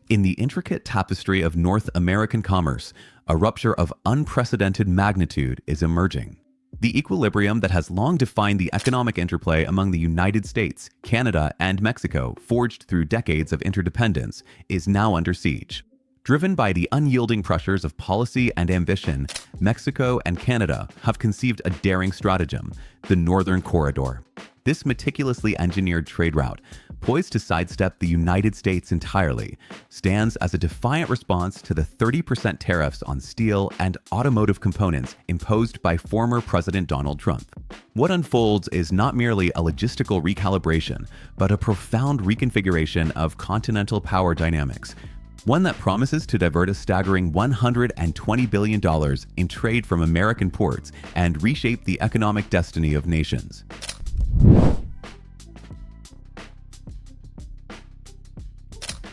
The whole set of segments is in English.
In the intricate tapestry of North American commerce, a rupture of unprecedented magnitude is emerging. The equilibrium that has long defined the economic interplay among the United States, Canada, and Mexico, forged through decades of interdependence, is now under siege. Driven by the unyielding pressures of policy and ambition, Mexico and Canada have conceived a daring stratagem, the Northern Corridor. This meticulously engineered trade route, poised to sidestep the United States entirely, stands as a defiant response to the 30% tariffs on steel and automotive components imposed by former President Donald Trump. What unfolds is not merely a logistical recalibration, but a profound reconfiguration of continental power dynamics, one that promises to divert a staggering $120 billion in trade from American ports and reshape the economic destiny of nations.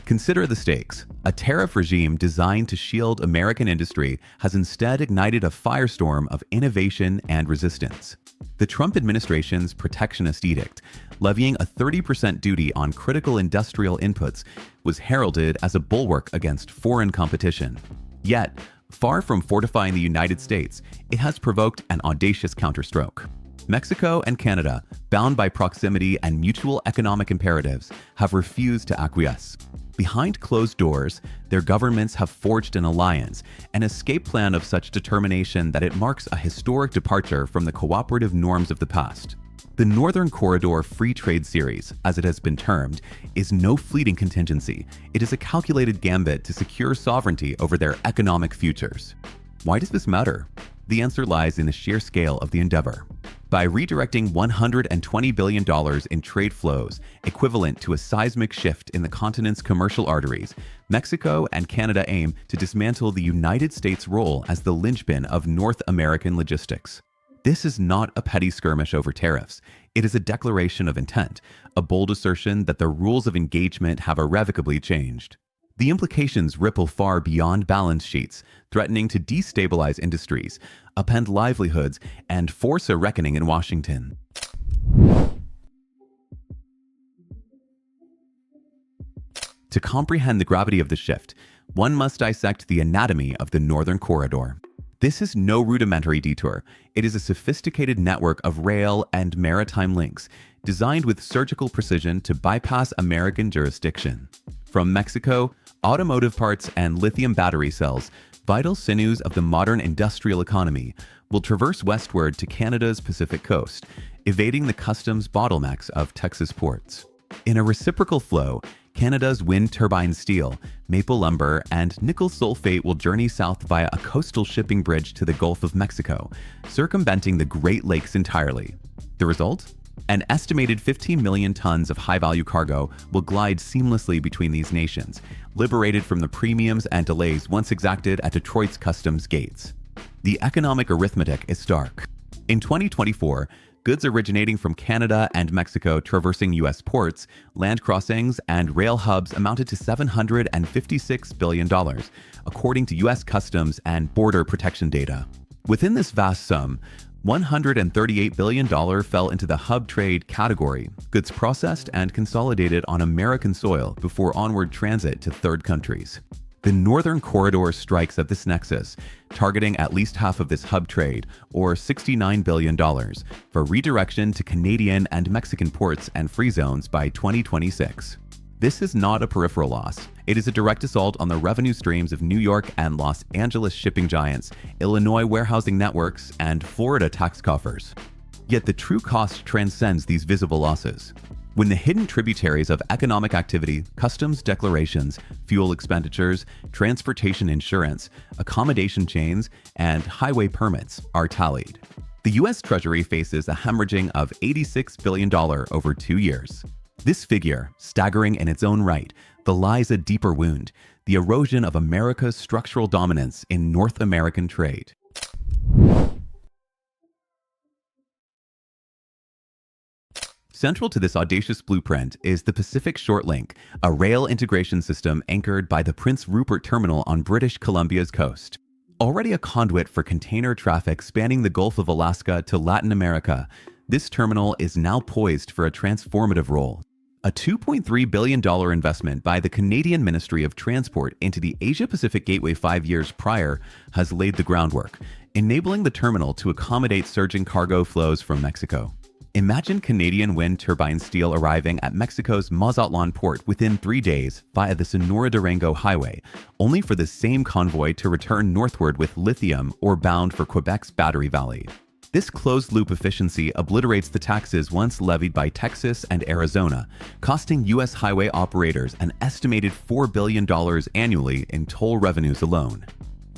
Consider the stakes. A tariff regime designed to shield American industry has instead ignited a firestorm of innovation and resistance. The Trump administration's protectionist edict, levying a 30% duty on critical industrial inputs, was heralded as a bulwark against foreign competition. Yet, far from fortifying the United States, it has provoked an audacious counterstroke. Mexico and Canada, bound by proximity and mutual economic imperatives, have refused to acquiesce. Behind closed doors, their governments have forged an alliance, an escape plan of such determination that it marks a historic departure from the cooperative norms of the past. The Northern Corridor Free Trade Series, as it has been termed, is no fleeting contingency. It is a calculated gambit to secure sovereignty over their economic futures. Why does this matter? The answer lies in the sheer scale of the endeavor. By redirecting $120 billion in trade flows, equivalent to a seismic shift in the continent's commercial arteries, Mexico and Canada aim to dismantle the United States' role as the linchpin of North American logistics. This is not a petty skirmish over tariffs. It is a declaration of intent, a bold assertion that the rules of engagement have irrevocably changed. The implications ripple far beyond balance sheets, threatening to destabilize industries, upend livelihoods, and force a reckoning in Washington. To comprehend the gravity of the shift, one must dissect the anatomy of the Northern Corridor. This is no rudimentary detour. It is a sophisticated network of rail and maritime links, designed with surgical precision to bypass American jurisdiction. From Mexico, automotive parts and lithium battery cells, vital sinews of the modern industrial economy, will traverse westward to Canada's Pacific coast, evading the customs bottlenecks of Texas ports. In a reciprocal flow, Canada's wind turbine steel, maple lumber, and nickel sulfate will journey south via a coastal shipping bridge to the Gulf of Mexico, circumventing the Great Lakes entirely. The result? An estimated 15 million tons of high-value cargo will glide seamlessly between these nations, liberated from the premiums and delays once exacted at Detroit's customs gates. The economic arithmetic is stark. In 2024, goods originating from Canada and Mexico traversing U.S. ports, land crossings, and rail hubs amounted to $756 billion, according to U.S. Customs and Border Protection data. Within this vast sum, $138 billion fell into the hub trade category, goods processed and consolidated on American soil before onward transit to third countries. The Northern Corridor strikes at this nexus, targeting at least half of this hub trade, or $69 billion, for redirection to Canadian and Mexican ports and free zones by 2026. This is not a peripheral loss. It is a direct assault on the revenue streams of New York and Los Angeles shipping giants, Illinois warehousing networks, and Florida tax coffers. Yet the true cost transcends these visible losses. When the hidden tributaries of economic activity, customs declarations, fuel expenditures, transportation insurance, accommodation chains, and highway permits are tallied, the U.S. Treasury faces a hemorrhaging of $86 billion over 2 years. This figure, staggering in its own right, belies a deeper wound, the erosion of America's structural dominance in North American trade. Central to this audacious blueprint is the Pacific Short Link, a rail integration system anchored by the Prince Rupert Terminal on British Columbia's coast. Already a conduit for container traffic spanning the Gulf of Alaska to Latin America, this terminal is now poised for a transformative role. A $2.3 billion investment by the Canadian Ministry of Transport into the Asia-Pacific Gateway 5 years prior has laid the groundwork, enabling the terminal to accommodate surging cargo flows from Mexico. Imagine Canadian wind turbine steel arriving at Mexico's Mazatlan port within 3 days via the Sonora-Durango highway, only for the same convoy to return northward with lithium or bound for Quebec's Battery Valley. This closed-loop efficiency obliterates the taxes once levied by Texas and Arizona, costing U.S. highway operators an estimated $4 billion annually in toll revenues alone.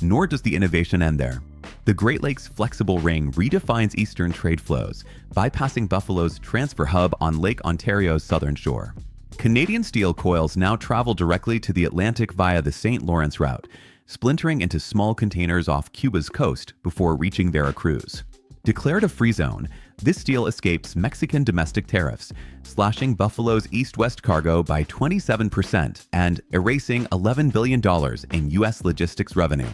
Nor does the innovation end there. The Great Lakes Flexible Ring redefines eastern trade flows, bypassing Buffalo's transfer hub on Lake Ontario's southern shore. Canadian steel coils now travel directly to the Atlantic via the St. Lawrence route, splintering into small containers off Cuba's coast before reaching Veracruz. Declared a free zone, this steel escapes Mexican domestic tariffs, slashing Buffalo's east-west cargo by 27% and erasing $11 billion in U.S. logistics revenue.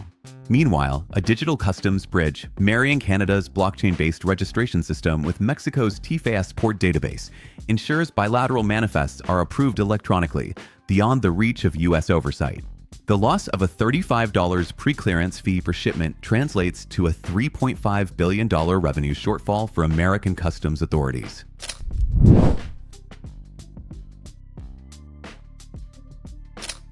Meanwhile, a digital customs bridge marrying Canada's blockchain-based registration system with Mexico's TFAS port database ensures bilateral manifests are approved electronically, beyond the reach of U.S. oversight. The loss of a $35 pre-clearance fee per shipment translates to a $3.5 billion revenue shortfall for American customs authorities.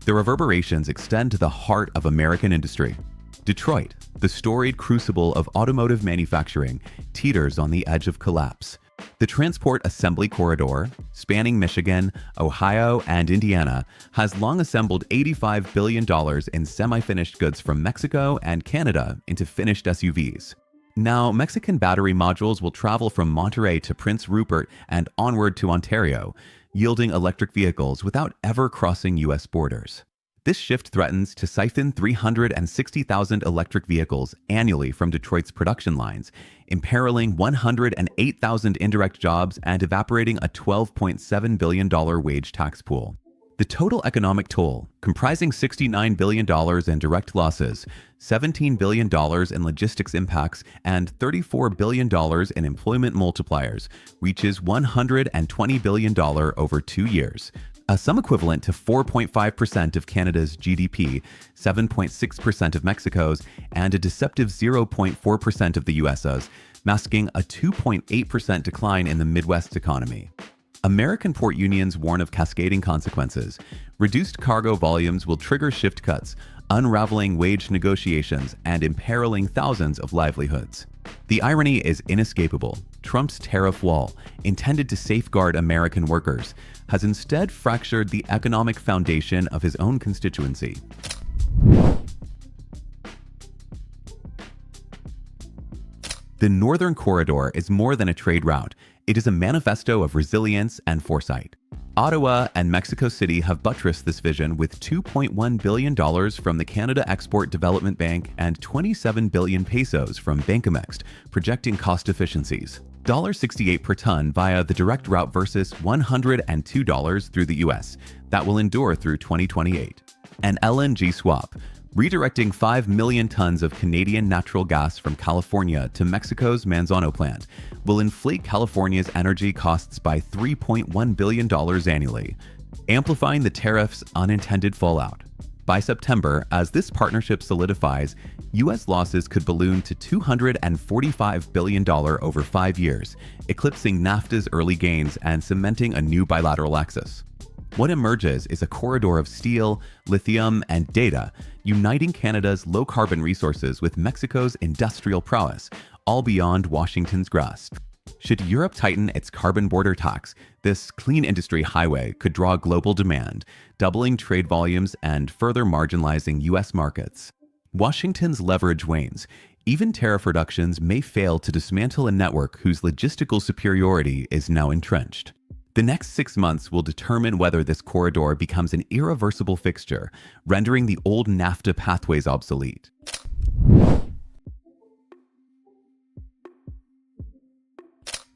The reverberations extend to the heart of American industry. Detroit, the storied crucible of automotive manufacturing, teeters on the edge of collapse. The Transport Assembly Corridor, spanning Michigan, Ohio, and Indiana, has long assembled $85 billion in semi-finished goods from Mexico and Canada into finished SUVs. Now, Mexican battery modules will travel from Monterrey to Prince Rupert and onward to Ontario, yielding electric vehicles without ever crossing U.S. borders. This shift threatens to siphon 360,000 electric vehicles annually from Detroit's production lines, imperiling 108,000 indirect jobs and evaporating a $12.7 billion wage tax pool. The total economic toll, comprising $69 billion in direct losses, $17 billion in logistics impacts, and $34 billion in employment multipliers, reaches $120 billion over 2 years, a sum equivalent to 4.5% of Canada's GDP, 7.6% of Mexico's, and a deceptive 0.4% of the US's, masking a 2.8% decline in the Midwest economy. American port unions warn of cascading consequences. Reduced cargo volumes will trigger shift cuts, unraveling wage negotiations and imperiling thousands of livelihoods. The irony is inescapable. Trump's tariff wall, intended to safeguard American workers, has instead fractured the economic foundation of his own constituency. The Northern Corridor is more than a trade route. It is a manifesto of resilience and foresight. Ottawa and Mexico City have buttressed this vision with $2.1 billion from the Canada Export Development Bank and 27 billion pesos from Bancomext, projecting cost efficiencies. $1.68 per ton via the direct route versus $102 through the US, that will endure through 2028. An LNG swap, redirecting 5 million tons of Canadian natural gas from California to Mexico's Manzano plant, will inflate California's energy costs by $3.1 billion annually, amplifying the tariff's unintended fallout. By September, as this partnership solidifies, U.S. losses could balloon to $245 billion over 5 years, eclipsing NAFTA's early gains and cementing a new bilateral axis. What emerges is a corridor of steel, lithium, and data, uniting Canada's low-carbon resources with Mexico's industrial prowess, all beyond Washington's grasp. Should Europe tighten its carbon border tax, this clean industry highway could draw global demand, doubling trade volumes and further marginalizing U.S. markets. Washington's leverage wanes. Even tariff reductions may fail to dismantle a network whose logistical superiority is now entrenched. The next 6 months will determine whether this corridor becomes an irreversible fixture, rendering the old NAFTA pathways obsolete.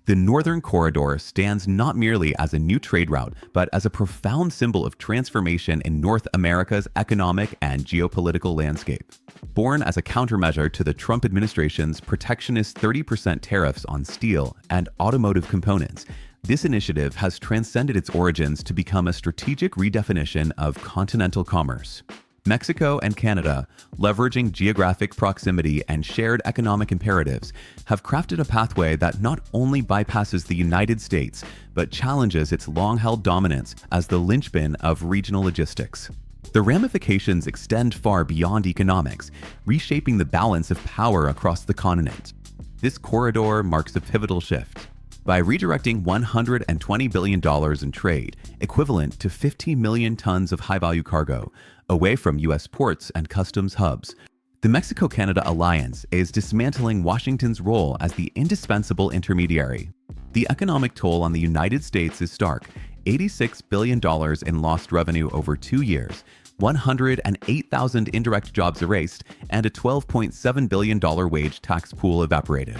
The Northern Corridor stands not merely as a new trade route, but as a profound symbol of transformation in North America's economic and geopolitical landscape. Born as a countermeasure to the Trump administration's protectionist 30% tariffs on steel and automotive components, This initiative has transcended its origins to become a strategic redefinition of continental commerce. Mexico and Canada, leveraging geographic proximity and shared economic imperatives, have crafted a pathway that not only bypasses the United States, but challenges its long-held dominance as the linchpin of regional logistics. The ramifications extend far beyond economics, reshaping the balance of power across the continent. This corridor marks a pivotal shift. By redirecting $120 billion in trade, equivalent to 50 million tons of high-value cargo, away from U.S. ports and customs hubs, the Mexico-Canada alliance is dismantling Washington's role as the indispensable intermediary. The economic toll on the United States is stark: $86 billion in lost revenue over 2 years, 108,000 indirect jobs erased, and a $12.7 billion wage tax pool evaporated.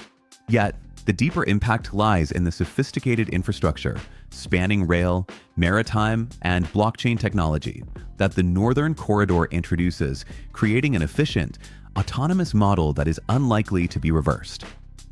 Yet, the deeper impact lies in the sophisticated infrastructure, spanning rail, maritime, and blockchain technology, that the Northern Corridor introduces, creating an efficient, autonomous model that is unlikely to be reversed.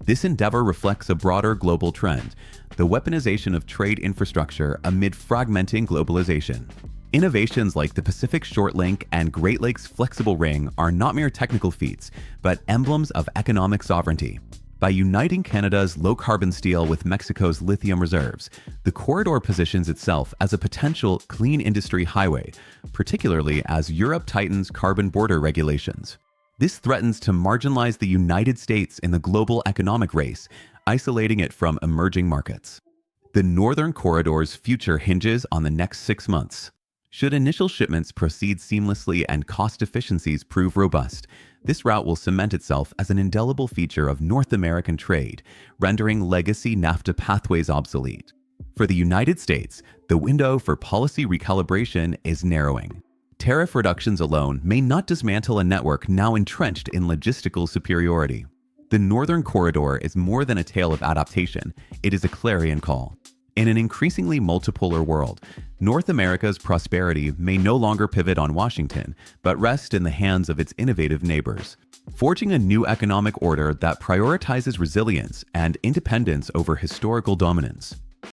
This endeavor reflects a broader global trend: the weaponization of trade infrastructure amid fragmenting globalization. Innovations like the Pacific Short Link and Great Lakes Flexible Ring are not mere technical feats, but emblems of economic sovereignty. By uniting Canada's low-carbon steel with Mexico's lithium reserves, the corridor positions itself as a potential clean industry highway, particularly as Europe tightens carbon border regulations. This threatens to marginalize the United States in the global economic race, isolating it from emerging markets. The Northern Corridor's future hinges on the next 6 months. Should initial shipments proceed seamlessly and cost efficiencies prove robust, this route will cement itself as an indelible feature of North American trade, rendering legacy NAFTA pathways obsolete. For the United States, the window for policy recalibration is narrowing. Tariff reductions alone may not dismantle a network now entrenched in logistical superiority. The Northern Corridor is more than a tale of adaptation; it is a clarion call. In an increasingly multipolar world, North America's prosperity may no longer pivot on Washington, but rest in the hands of its innovative neighbors, forging a new economic order that prioritizes resilience and independence over historical dominance.